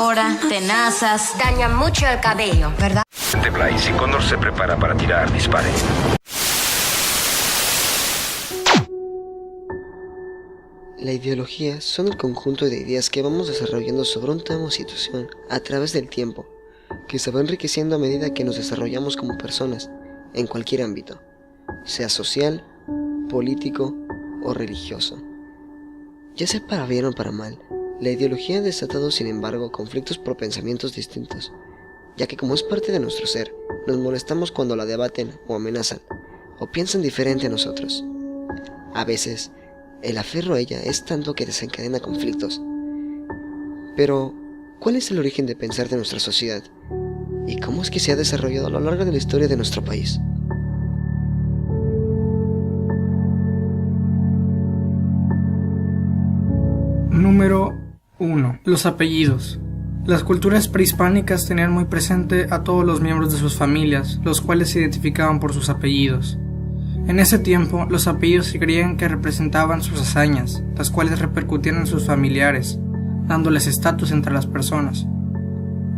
Ahora, tenazas, dañan mucho el cabello, ¿verdad? Blay, si Connor se prepara para tirar, dispare. La ideología son el conjunto de ideas que vamos desarrollando sobre un tema o situación a través del tiempo, que se va enriqueciendo a medida que nos desarrollamos como personas, en cualquier ámbito, sea social, político o religioso. Ya sea para bien o para mal, la ideología ha desatado, sin embargo, conflictos por pensamientos distintos, ya que como es parte de nuestro ser, nos molestamos cuando la debaten o amenazan, o piensan diferente a nosotros. A veces, el aferro a ella es tanto que desencadena conflictos. Pero, ¿cuál es el origen de pensar de nuestra sociedad? ¿Y cómo es que se ha desarrollado a lo largo de la historia de nuestro país? Número 1. Los apellidos. Las culturas prehispánicas tenían muy presente a todos los miembros de sus familias, los cuales se identificaban por sus apellidos. En ese tiempo, los apellidos se creían que representaban sus hazañas, las cuales repercutían en sus familiares, dándoles estatus entre las personas.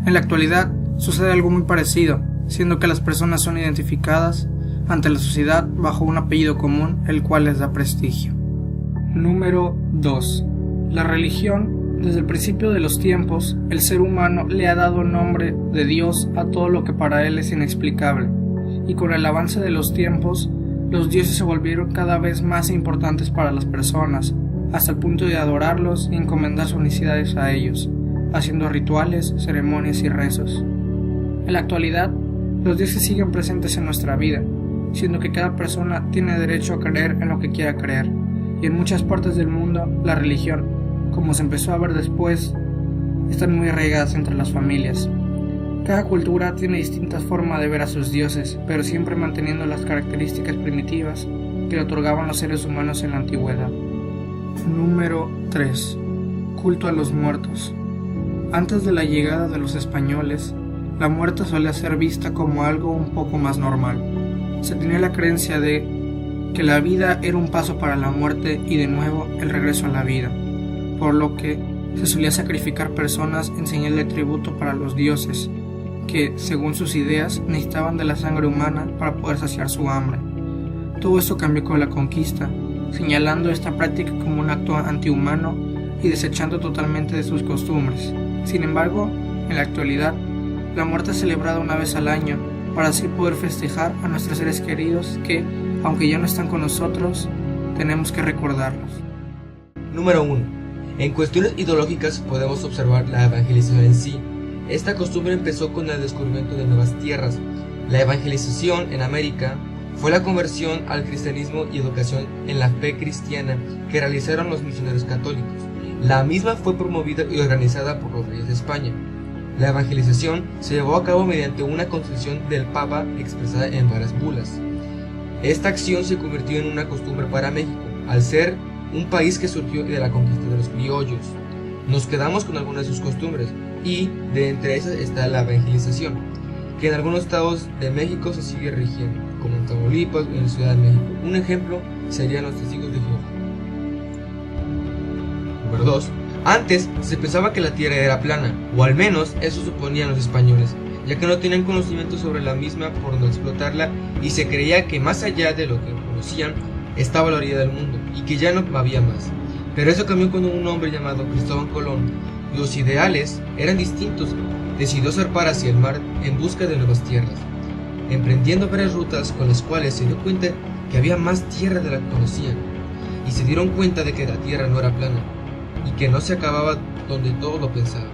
En la actualidad, sucede algo muy parecido, siendo que las personas son identificadas ante la sociedad bajo un apellido común, el cual les da prestigio. Número 2. La religión. Desde el principio de los tiempos, el ser humano le ha dado nombre de Dios a todo lo que para él es inexplicable, y con el avance de los tiempos, los dioses se volvieron cada vez más importantes para las personas, hasta el punto de adorarlos y encomendar sus necesidades a ellos, haciendo rituales, ceremonias y rezos. En la actualidad, los dioses siguen presentes en nuestra vida, siendo que cada persona tiene derecho a creer en lo que quiera creer, y en muchas partes del mundo, la religión, como se empezó a ver después, están muy arraigadas entre las familias. Cada cultura tiene distintas formas de ver a sus dioses, pero siempre manteniendo las características primitivas que le otorgaban los seres humanos en la antigüedad. Número 3. Culto a los muertos. Antes de la llegada de los españoles, la muerte solía ser vista como algo un poco más normal. Se tenía la creencia de que la vida era un paso para la muerte y de nuevo el regreso a la vida, por lo que se solía sacrificar personas en señal de tributo para los dioses, que, según sus ideas, necesitaban de la sangre humana para poder saciar su hambre. Todo esto cambió con la conquista, señalando esta práctica como un acto antihumano y desechando totalmente de sus costumbres. Sin embargo, en la actualidad, la muerte es celebrada una vez al año, para así poder festejar a nuestros seres queridos que, aunque ya no están con nosotros, tenemos que recordarlos. Número 1. En cuestiones ideológicas podemos observar la evangelización en sí. Esta costumbre empezó con el descubrimiento de nuevas tierras. La evangelización en América fue la conversión al cristianismo y educación en la fe cristiana que realizaron los misioneros católicos. La misma fue promovida y organizada por los reyes de España. La evangelización se llevó a cabo mediante una concesión del Papa expresada en varias bulas. Esta acción se convirtió en una costumbre para México, al ser un país que surgió de la conquista de los criollos. Nos quedamos con algunas de sus costumbres, y de entre esas está la evangelización, que en algunos estados de México se sigue rigiendo, como en Tamaulipas y en la Ciudad de México. Un ejemplo serían los testigos de Jehová. Número 2. Antes se pensaba que la tierra era plana, o al menos eso suponían los españoles, ya que no tenían conocimiento sobre la misma por no explotarla, y se creía que más allá de lo que conocían estaba la orilla del mundo, y que ya no había más. Pero eso cambió cuando un hombre llamado Cristóbal Colón. Los ideales eran distintos. Decidió zarpar hacia el mar en busca de nuevas tierras, emprendiendo varias rutas con las cuales se dio cuenta que había más tierra de la que conocían, y se dieron cuenta de que la tierra no era plana, y que no se acababa donde todos lo pensaban.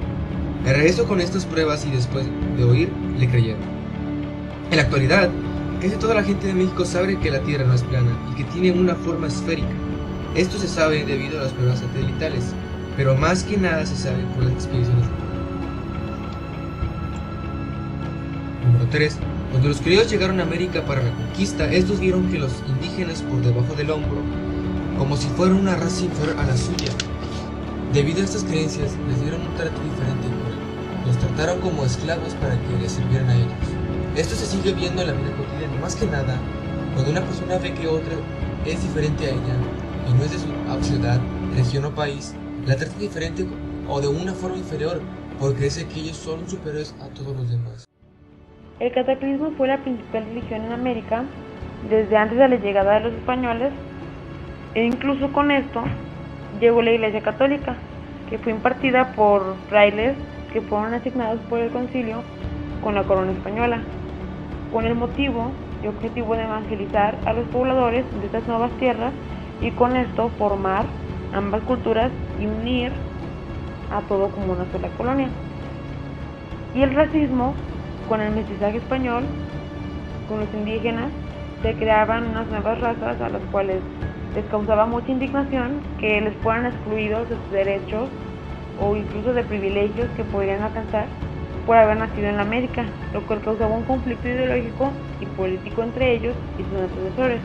Me regreso con estas pruebas y después de oír, le creyeron. En la actualidad, casi toda la gente de México sabe que la tierra no es plana y que tiene una forma esférica. Esto se sabe debido a las pruebas satelitales, pero más que nada se sabe por las expediciones. Número 3. Cuando los criollos llegaron a América para la conquista, estos vieron que los indígenas por debajo del hombro, como si fueran una raza inferior a la suya. Debido a estas creencias, les dieron un trato diferente y cruel. Los trataron como esclavos para que les sirvieran a ellos. Esto se sigue viendo en la vida cotidiana, más que nada, cuando una persona ve que otra es diferente a ella, y no es de su ciudad, región o país, la trata diferente o de una forma inferior, porque dice que ellos son superiores a todos los demás. El catolicismo fue la principal religión en América desde antes de la llegada de los españoles, e incluso con esto llegó la Iglesia Católica, que fue impartida por frailes que fueron asignados por el concilio con la corona española, con el motivo y objetivo de evangelizar a los pobladores de estas nuevas tierras y con esto formar ambas culturas y unir a todo como una sola colonia. Y el racismo, con el mestizaje español, con los indígenas, se creaban unas nuevas razas a las cuales les causaba mucha indignación que les fueran excluidos de sus derechos o incluso de privilegios que podrían alcanzar por haber nacido en la América, lo cual causaba un conflicto ideológico y político entre ellos y sus antecesores,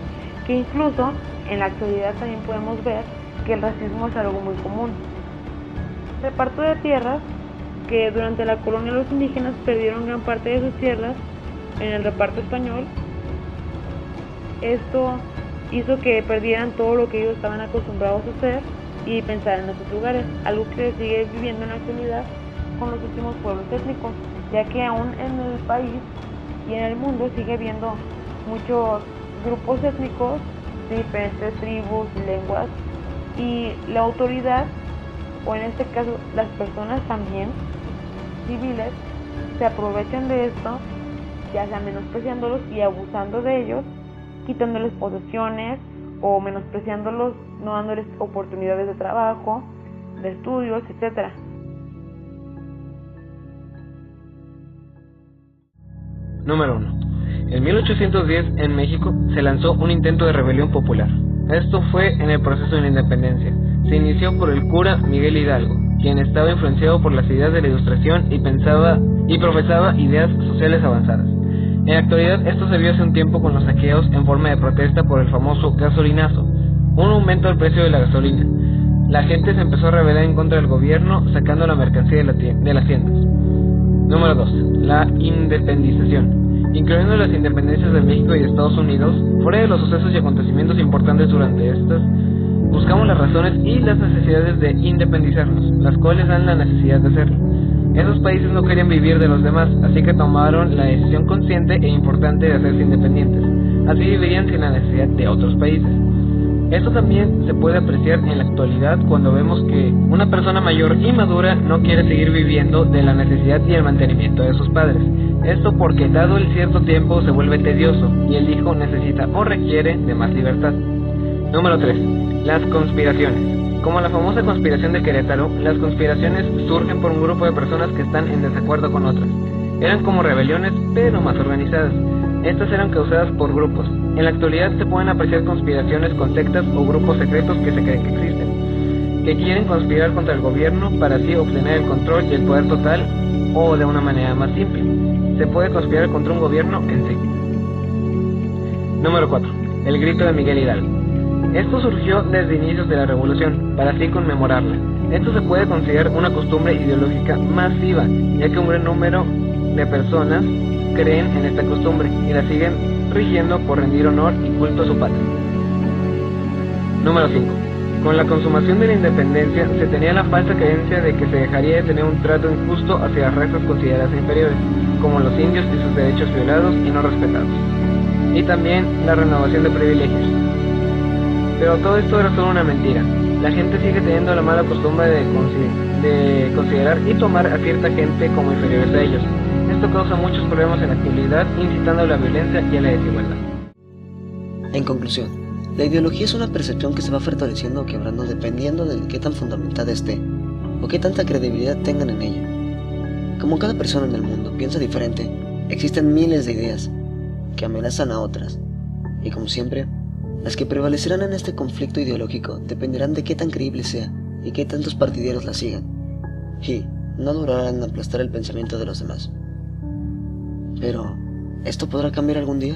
que incluso en la actualidad también podemos ver que el racismo es algo muy común. Reparto de tierras, que durante la colonia los indígenas perdieron gran parte de sus tierras en el reparto español. Esto hizo que perdieran todo lo que ellos estaban acostumbrados a hacer y pensar en otros lugares, algo que se sigue viviendo en la actualidad con los últimos pueblos étnicos, ya que aún en el país y en el mundo sigue habiendo muchos grupos étnicos de diferentes tribus y lenguas, y la autoridad, o en este caso las personas también civiles, se aprovechan de esto, ya sea menospreciándolos y abusando de ellos, quitándoles posesiones o menospreciándolos, no dándoles oportunidades de trabajo, de estudios, etc. Número 1. En 1810 en México se lanzó un intento de rebelión popular. Esto fue en el proceso de la independencia. Se inició por el cura Miguel Hidalgo, quien estaba influenciado por las ideas de la Ilustración y profesaba ideas sociales avanzadas. En la actualidad esto se vio hace un tiempo con los saqueos en forma de protesta por el famoso gasolinazo, un aumento del precio de la gasolina. La gente se empezó a rebelar en contra del gobierno, sacando la mercancía de las tiendas. Número 2. La independización. Incluyendo las independencias de México y de Estados Unidos, fuera de los sucesos y acontecimientos importantes durante estas, buscamos las razones y las necesidades de independizarnos, las cuales dan la necesidad de hacerlo. Esos países no querían vivir de los demás, así que tomaron la decisión consciente e importante de hacerse independientes. Así vivirían sin la necesidad de otros países. Esto también se puede apreciar en la actualidad cuando vemos que una persona mayor y madura no quiere seguir viviendo de la necesidad y el mantenimiento de sus padres. Esto porque dado el cierto tiempo se vuelve tedioso y el hijo necesita o requiere de más libertad. Número 3. Las conspiraciones. Como la famosa conspiración de Querétaro, las conspiraciones surgen por un grupo de personas que están en desacuerdo con otras. Eran como rebeliones, pero más organizadas. Estas eran causadas por grupos. En la actualidad se pueden apreciar conspiraciones con sectas o grupos secretos que se creen que existen, que quieren conspirar contra el gobierno para así obtener el control y el poder total, o de una manera más simple, se puede conspirar contra un gobierno en sí. Número 4. El grito de Miguel Hidalgo. Esto surgió desde inicios de la revolución, para así conmemorarla. Esto se puede considerar una costumbre ideológica masiva, ya que un gran número de personas creen en esta costumbre y la siguen rigiendo por rendir honor y culto a su patria. Número 5. Con la consumación de la independencia se tenía la falsa creencia de que se dejaría de tener un trato injusto hacia las razas consideradas inferiores, como los indios y sus derechos violados y no respetados, y también la renovación de privilegios. Pero todo esto era solo una mentira. La gente sigue teniendo la mala costumbre de considerar y tomar a cierta gente como inferiores a ellos. Esto causa muchos problemas en la actualidad, incitando a la violencia y a la desigualdad. En conclusión, la ideología es una percepción que se va fortaleciendo o quebrando dependiendo de qué tan fundamentada esté, o qué tanta credibilidad tengan en ella. Como cada persona en el mundo piensa diferente, existen miles de ideas que amenazan a otras, y como siempre, las que prevalecerán en este conflicto ideológico dependerán de qué tan creíble sea y qué tantos partidarios la sigan, y no durarán en aplastar el pensamiento de los demás. Pero, ¿esto podrá cambiar algún día?